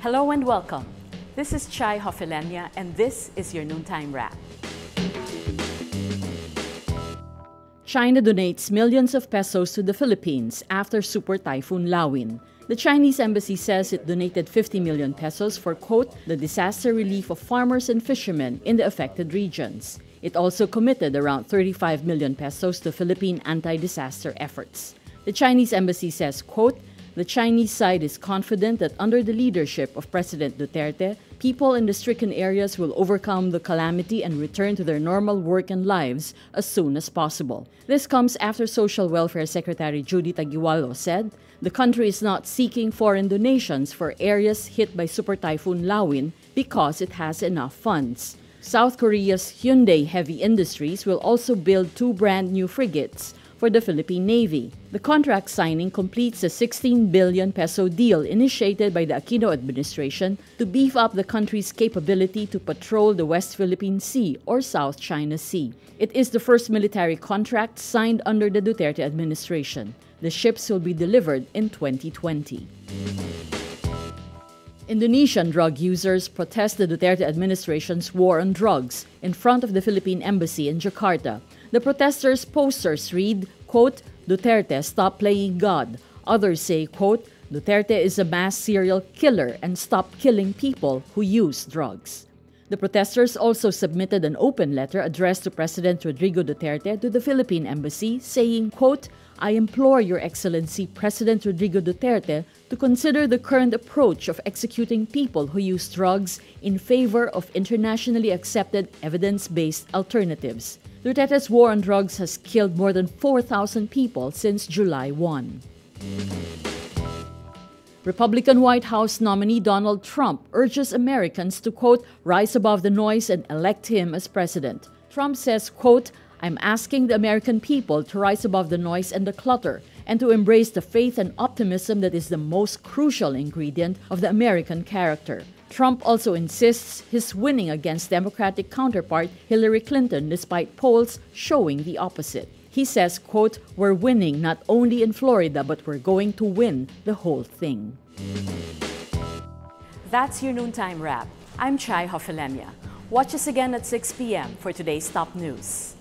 Hello and welcome. This is Chai Hofelenia and this is your noontime wrap. China donates millions of pesos to the Philippines after Super Typhoon Lawin. The Chinese embassy says it donated 50 million pesos for, quote, the disaster relief of farmers and fishermen in the affected regions. It also committed around 35 million pesos to Philippine anti-disaster efforts. The Chinese embassy says, quote, the Chinese side is confident that under the leadership of President Duterte, people in the stricken areas will overcome the calamity and return to their normal work and lives as soon as possible. This comes after Social Welfare Secretary Judy Taguiwalo said the country is not seeking foreign donations for areas hit by Super Typhoon Lawin because it has enough funds. South Korea's Hyundai Heavy Industries will also build 2 brand new frigates for the Philippine Navy. The contract signing completes a 16 billion peso deal initiated by the Aquino administration to beef up the country's capability to patrol the West Philippine Sea or South China Sea. It is the first military contract signed under the Duterte administration. The ships will be delivered in 2020. Indonesian drug users protest the Duterte administration's war on drugs in front of the Philippine embassy in Jakarta. The protesters' posters read, quote, Duterte, stop playing God. Others say, quote, Duterte is a mass serial killer and stop killing people who use drugs. The protesters also submitted an open letter addressed to President Rodrigo Duterte to the Philippine embassy saying, quote, I implore Your Excellency President Rodrigo Duterte to consider the current approach of executing people who use drugs in favor of internationally accepted evidence-based alternatives. Duterte's war on drugs has killed more than 4,000 people since July 1. Republican White House nominee Donald Trump urges Americans to, quote, rise above the noise and elect him as president. Trump says, quote, I'm asking the American people to rise above the noise and the clutter and to embrace the faith and optimism that is the most crucial ingredient of the American character. Trump also insists he's winning against Democratic counterpart Hillary Clinton despite polls showing the opposite. He says, quote, we're winning not only in Florida, but we're going to win the whole thing. That's your noontime wrap. I'm Chai Hofelenia. Watch us again at 6 p.m. for today's top news.